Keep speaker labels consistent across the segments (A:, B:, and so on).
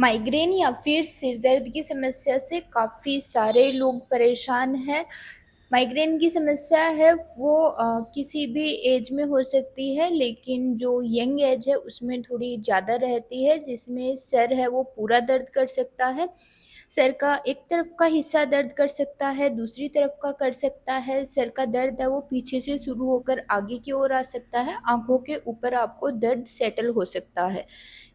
A: Migraine या फिर सिर दर्द की समस्या से काफ़ी सारे लोग परेशान हैं। माइग्रेन की समस्या है वो किसी भी एज में हो सकती है, लेकिन जो यंग एज है उसमें थोड़ी ज़्यादा रहती है, जिसमें सर है वो पूरा दर्द कर सकता है। सर का एक तरफ का हिस्सा दर्द कर सकता है, दूसरी तरफ का कर सकता है। सर का दर्द है वो पीछे से शुरू होकर आगे की ओर आ सकता है। आँखों के ऊपर आपको दर्द सेटल हो सकता है।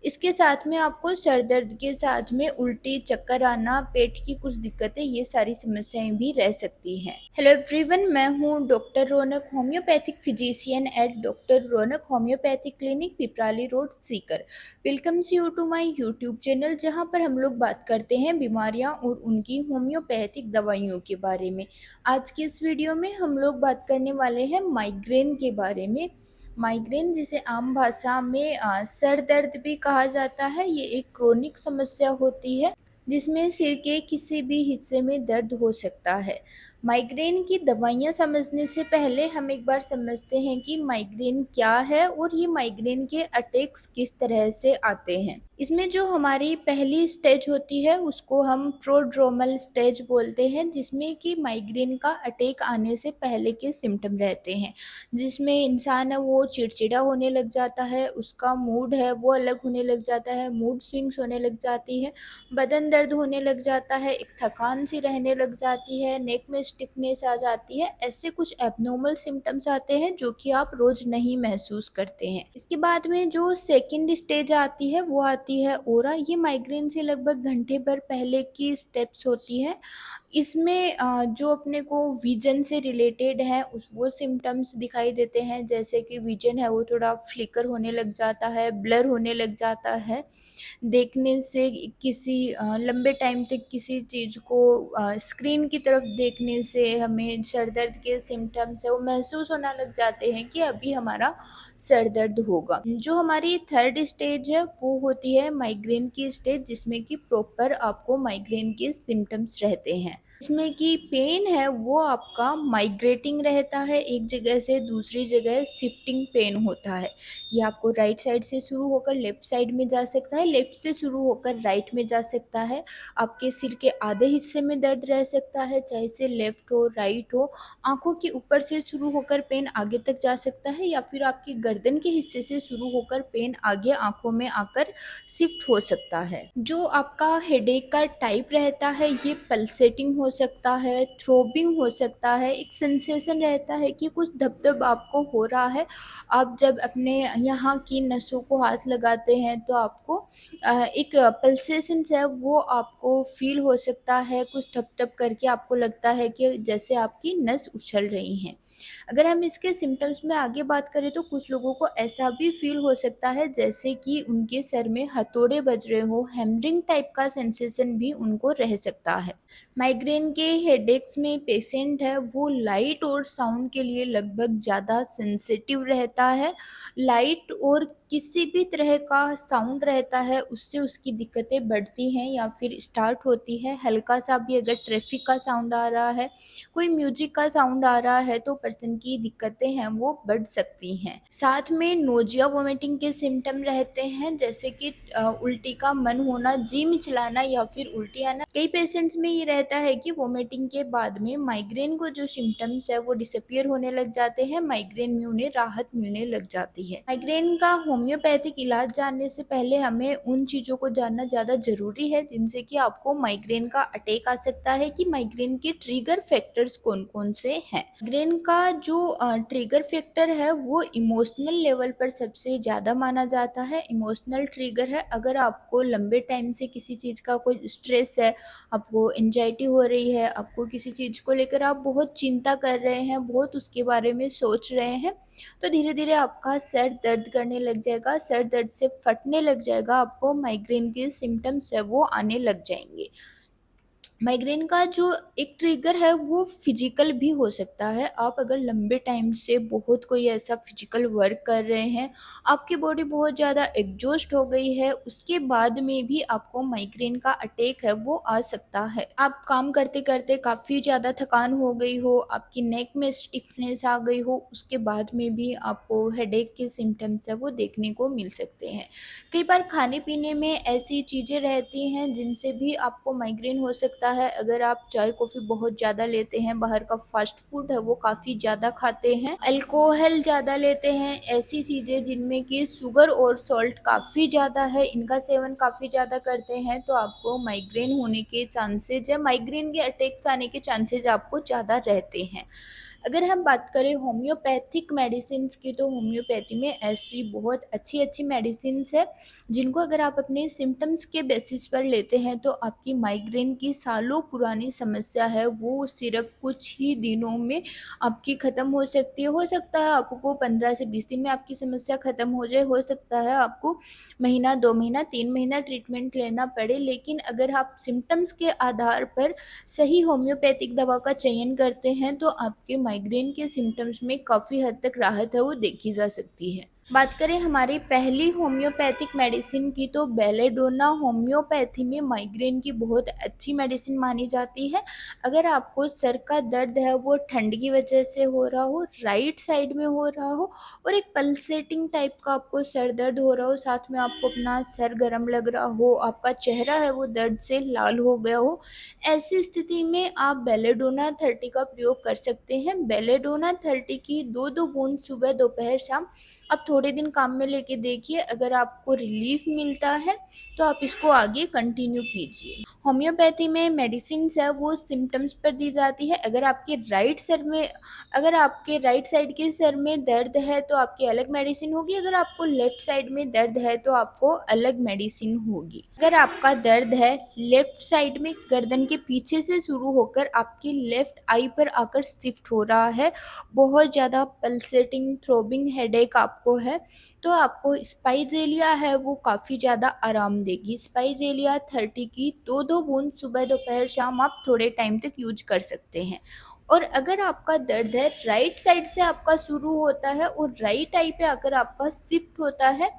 A: इसके साथ में आपको सर दर्द के साथ में उल्टी, चक्कर आना, पेट की कुछ दिक्कतें, ये सारी समस्याएँ भी रह सकती हैं। हेलो एवरीवन, मैं हूँ doctor Raunak, homeopathic physician at doctor Raunak homeopathic clinic, Piprali road, Sikar. Welcomes you to my YouTube channel, जहाँ पर हम लोग बात करते हैं बीमारियाँ और उनकी होम्योपैथिक दवाइयों के बारे में। आज की इस वीडियो में हम लोग बात करने वाले हैं माइग्रेन के बारे में। माइग्रेन, जिसे आम भाषा में सर दर्द भी कहा जाता है, ये एक क्रोनिक समस्या होती है जिसमें सिर के किसी भी हिस्से में दर्द हो सकता है। माइग्रेन की दवाइयाँ समझने से पहले हम एक बार समझते हैं कि माइग्रेन क्या है और ये माइग्रेन के अटैक्स किस तरह से आते हैं। इसमें जो हमारी पहली स्टेज होती है उसको हम प्रोड्रोमल स्टेज बोलते हैं, जिसमें कि माइग्रेन का अटैक आने से पहले के सिम्टम रहते हैं, जिसमें इंसान है वो चिड़चिड़ा होने लग जाता है, उसका मूड है वो अलग होने लग जाता है, मूड स्विंग्स होने लग जाती है, बदन दर्द होने लग जाता है, एक थकान सी रहने लग जाती है, नेक में स्टिफनेस आ जाती है। ऐसे कुछ एब्नॉर्मल सिम्टम्स आते हैं जो कि आप रोज नहीं महसूस करते हैं। इसके बाद में जो सेकंड स्टेज आती है वो आती है ओरा। ये माइग्रेन से लगभग घंटे भर पहले की स्टेप्स होती है। इसमें जो अपने को विजन से रिलेटेड है उस वो सिम्टम्स दिखाई देते हैं, जैसे कि विजन है वो थोड़ा फ्लिकर होने लग जाता है, ब्लर होने लग जाता है। देखने से किसी लंबे टाइम तक किसी चीज़ को स्क्रीन की तरफ देखने से हमें सर दर्द के सिम्टम्स है वो महसूस होना लग जाते हैं कि अभी हमारा सर दर्द होगा। जो हमारी थर्ड स्टेज है वो होती है माइग्रेन की स्टेज, जिसमें कि प्रॉपर आपको माइग्रेन के सिम्टम्स रहते हैं। इसमें कि पेन है वो आपका माइग्रेटिंग रहता है, एक जगह से दूसरी जगह शिफ्टिंग पेन होता है। ये आपको राइट साइड से शुरू होकर लेफ्ट साइड में जा सकता है, लेफ्ट से शुरू होकर राइट में जा सकता है। आपके सिर के आधे हिस्से में दर्द रह सकता है, चाहे से लेफ्ट हो राइट हो। आँखों के ऊपर से शुरू होकर पेन आगे तक जा सकता है, या फिर आपकी गर्दन के हिस्से से शुरू होकर पेन आगे आँखों में आकर शिफ्ट हो सकता है। जो आपका हेडेक का टाइप रहता है ये पल्सेटिंग हो सकता है, थ्रोबिंग हो सकता है, एक सेंसेशन रहता है कि कुछ धब-धब आपको हो रहा है। आप जब अपने यहाँ की नसों को हाथ लगाते हैं तो आपको एक पल्सेशंस है वो आपको फ़ील हो सकता है, कुछ ठप-ठप करके आपको लगता है कि जैसे आपकी नस उछल रही हैं। अगर हम इसके सिम्पटम्स में आगे बात करें तो कुछ लोगों को ऐसा भी फ़ील हो सकता है जैसे कि उनके सर में हथौड़े बज रहे हों, हैमरिंग टाइप का सेंसेशन भी उनको रह सकता है। माइग्रेन के हेडेक्स में पेशेंट है वो लाइट और साउंड के लिए लगभग ज़्यादा सेंसिटिव रहता है। लाइट और किसी भी तरह का साउंड रहता है उससे उसकी दिक्कतें बढ़ती हैं या फिर स्टार्ट होती है। हल्का सा भी अगर ट्रैफिक का साउंड आ रहा है, कोई म्यूजिक का साउंड आ रहा है, तो पर्सन की दिक्कतें हैं वो बढ़ सकती हैं। साथ में नोजिया वोमिटिंग के सिम्टम रहते हैं, जैसे कि उल्टी का मन होना, जी मिचलाना या फिर उल्टी आना। कई पेशेंट्स में ये रहता है कि वोमिटिंग के बाद में माइग्रेन को जो सिम्टम्स है वो डिसअपियर होने लग जाते हैं, माइग्रेन में उन्हें राहत मिलने लग जाती है। माइग्रेन का होम्योपैथिक इलाज जानने से पहले हमें उन चीज़ों को जानना ज़्यादा ज़रूरी है जिनसे कि आपको माइग्रेन का अटैक आ सकता है, कि माइग्रेन के ट्रिगर फैक्टर्स कौन-कौन से हैं। माइग्रेन का जो ट्रिगर फैक्टर है वो इमोशनल लेवल पर सबसे ज़्यादा माना जाता है। इमोशनल ट्रिगर है अगर आपको लंबे टाइम से किसी चीज़ का कोई स्ट्रेस है, आपको एंग्जायटी हो रही है, आपको किसी चीज़ को लेकर आप बहुत चिंता कर रहे हैं, बहुत उसके बारे में सोच रहे हैं, तो धीरे-धीरे आपका सर दर्द करने लग जाएगा, सर दर्द से फटने लग जाएगा, आपको माइग्रेन के सिम्पटम्स है वो आने लग जाएँगे। माइग्रेन का जो एक ट्रिगर है वो फिजिकल भी हो सकता है। आप अगर लंबे टाइम से बहुत कोई ऐसा फिजिकल वर्क कर रहे हैं, आपकी बॉडी बहुत ज़्यादा एग्जॉस्ट हो गई है, उसके बाद में भी आपको माइग्रेन का अटैक है वो आ सकता है। आप काम करते करते काफ़ी ज़्यादा थकान हो गई हो, आपकी नेक में स्टिफनेस आ गई हो, उसके बाद में भी आपको हेडेक के सिम्टम्स है वो देखने को मिल सकते हैं। कई बार खाने पीने में ऐसी चीज़ें रहती हैं जिनसे भी आपको माइग्रेन हो सकता है। अगर आप चाय कॉफ़ी बहुत ज़्यादा लेते हैं, बाहर का फास्ट फूड है वो काफ़ी ज़्यादा खाते हैं, अल्कोहल ज़्यादा लेते हैं, ऐसी चीज़ें जिनमें कि शुगर और सॉल्ट काफ़ी ज़्यादा है, इनका सेवन काफ़ी ज़्यादा करते हैं, तो आपको माइग्रेन होने के चांसेज है, माइग्रेन के अटैक्स आने के चांसेज आपको ज़्यादा रहते हैं। अगर हम बात करें होम्योपैथिक मेडिसिन्स की, तो होम्योपैथी में ऐसी बहुत अच्छी-अच्छी मेडिसिन्स है, जिनको अगर आप अपने सिम्पटम्स के बेसिस पर लेते हैं, तो आपकी माइग्रेन की सालों पुरानी समस्या है, वो सिर्फ़ कुछ ही दिनों में आपकी ख़त्म हो सकती है। हो सकता है आपको 15 से 20 दिन में आपकी समस्या ख़त्म हो जाए, हो सकता है आपको महीना, 2 महीना, 3 महीना ट्रीटमेंट लेना पड़े, लेकिन अगर आप सिम्पटम्स के आधार पर सही होम्योपैथिक दवा का चयन करते हैं, तो आपके माइग्रेन के सिम्पटम्स में काफ़ी हद तक राहत है वो देखी जा सकती है। बात करें हमारी पहली होम्योपैथिक मेडिसिन की, तो बेलेडोना होम्योपैथी में माइग्रेन की बहुत अच्छी मेडिसिन मानी जाती है। अगर आपको सर का दर्द है वो ठंड की वजह से हो रहा हो, राइट साइड में हो रहा हो और एक पल्सेटिंग टाइप का आपको सर दर्द हो रहा हो, साथ में आपको अपना सर गर्म लग रहा हो, आपका चेहरा है वो दर्द से लाल हो गया हो, ऐसी स्थिति में आप बेलेडोना 30 का प्रयोग कर सकते हैं। बेलेडोना 30 की 2-2 बूंद सुबह, दोपहर, शाम आप थोड़े दिन काम में लेके देखिए, अगर आपको रिलीफ मिलता है तो आप इसको आगे कंटिन्यू कीजिए। होम्योपैथी में मेडिसिन्स है वो सिम्पटम्स पर दी जाती है। अगर आपके राइट साइड के सर में दर्द है तो आपकी अलग मेडिसिन होगी, अगर आपको लेफ्ट साइड में दर्द है तो आपको अलग मेडिसिन होगी। अगर आपका दर्द है लेफ्ट साइड में, गर्दन के पीछे से शुरू होकर आपकी लेफ्ट आई पर आकर शिफ्ट हो रहा है, बहुत ज़्यादा पल्सेटिंग थ्रोबिंग हेडेक आपको है, तो आपको स्पाइजेलिया है वो काफ़ी ज़्यादा आराम देगी। स्पाइजेलिया 30 की 2-2 बूंद सुबह, दोपहर, शाम आप थोड़े टाइम तक यूज कर सकते हैं। और अगर आपका दर्द है राइट साइड से आपका शुरू होता है और राइट आई पे आकर आपका शिफ्ट होता है,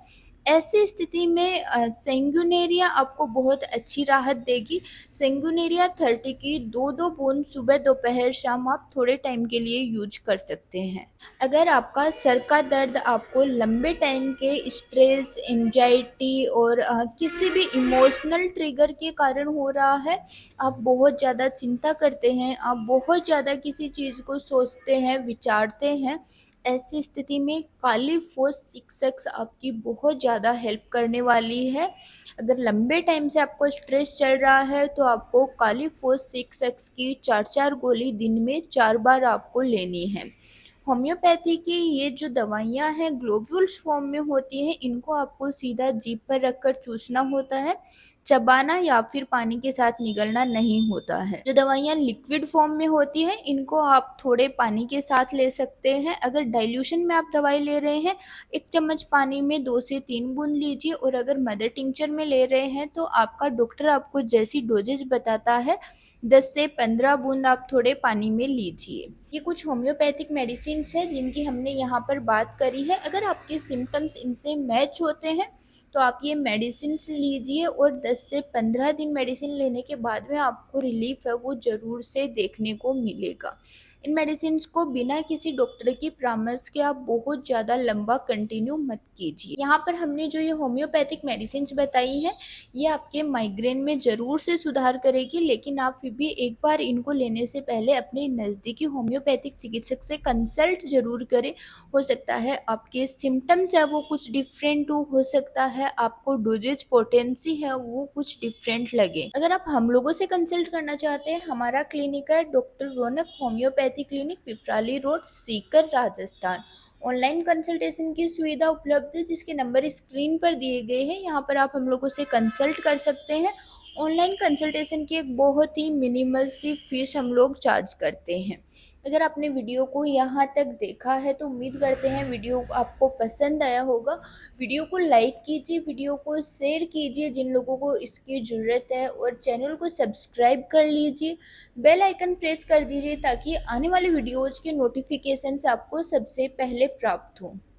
A: ऐसी स्थिति में सेंगुनेरिया आपको बहुत अच्छी राहत देगी। सेंगुनेरिया 30 की 2-2 बूंद सुबह, दोपहर, शाम आप थोड़े टाइम के लिए यूज कर सकते हैं। अगर आपका सर का दर्द आपको लंबे टाइम के स्ट्रेस, एंजाइटी और किसी भी इमोशनल ट्रिगर के कारण हो रहा है, आप बहुत ज़्यादा चिंता करते हैं, आप बहुत ज़्यादा किसी चीज़ को सोचते हैं, विचारते हैं, ऐसी स्थिति में काली फौज शिक्षक आपकी बहुत ज़्यादा हेल्प करने वाली है। अगर लंबे टाइम से आपको स्ट्रेस चल रहा है तो आपको काली फौज शिक्षक की 4-4 गोली दिन में 4 बार आपको लेनी है। होम्योपैथी की ये जो दवाइयाँ हैं ग्लोब्यूल्स फॉर्म में होती हैं, इनको आपको सीधा जीभ पर रखकर चूसना होता है, चबाना या फिर पानी के साथ निगलना नहीं होता है। जो दवाइयाँ लिक्विड फॉर्म में होती हैं, इनको आप थोड़े पानी के साथ ले सकते हैं। अगर डाइल्यूशन में आप दवाई ले रहे हैं, 1 चम्मच पानी में 2 से 3 बूंद लीजिए, और अगर मदर टिंचर में ले रहे हैं तो आपका डॉक्टर आपको जैसी डोजेज बताता है, 10 से 15 बूंद आप थोड़े पानी में लीजिए। ये कुछ होम्योपैथिक मेडिसिन्स हैं जिनकी हमने यहाँ पर बात करी है। अगर आपके सिम्पटम्स इनसे मैच होते हैं तो आप ये मेडिसिन्स लीजिए, और 10 से 15 दिन मेडिसिन लेने के बाद में आपको रिलीफ है वो ज़रूर से देखने को मिलेगा। इन मेडिसिन्स को बिना किसी डॉक्टर की परामर्श के आप बहुत ज़्यादा लंबा कंटिन्यू मत कीजिए। यहाँ पर हमने जो ये होम्योपैथिक मेडिसिन्स बताई हैं, ये आपके माइग्रेन में ज़रूर से सुधार करेगी, लेकिन आप फिर भी एक बार इनको लेने से पहले अपने नज़दीकी होम्योपैथिक चिकित्सक से कंसल्ट ज़रूर करें। हो सकता है आपके सिम्पटम्स है वो कुछ डिफरेंट हो सकता है आपको डोजेज पोटेंसी है वो कुछ डिफरेंट लगे। अगर आप हम लोगों से कंसल्ट करना चाहते हैं, हमारा क्लिनिक है doctor Raunak homoeopathy clinic, Piprali road, Sikar, Rajasthan. Online consultation की सुविधा उपलब्ध है, जिसके नंबर स्क्रीन पर दिए गए हैं। यहाँ पर आप हम लोगों से कंसल्ट कर सकते हैं ऑनलाइन कंसल्टेशन की एक बहुत ही मिनिमल सी फ़ीस हम लोग चार्ज करते हैं। अगर आपने वीडियो को यहाँ तक देखा है तो उम्मीद करते हैं वीडियो आपको पसंद आया होगा। वीडियो को लाइक कीजिए, वीडियो को शेयर कीजिए जिन लोगों को इसकी ज़रूरत है, और चैनल को सब्सक्राइब कर लीजिए। बेल आइकन प्रेस कर दीजिए ताकि आने वाले वीडियोज़ के नोटिफ़िकेशंस आपको सबसे पहले प्राप्त हों।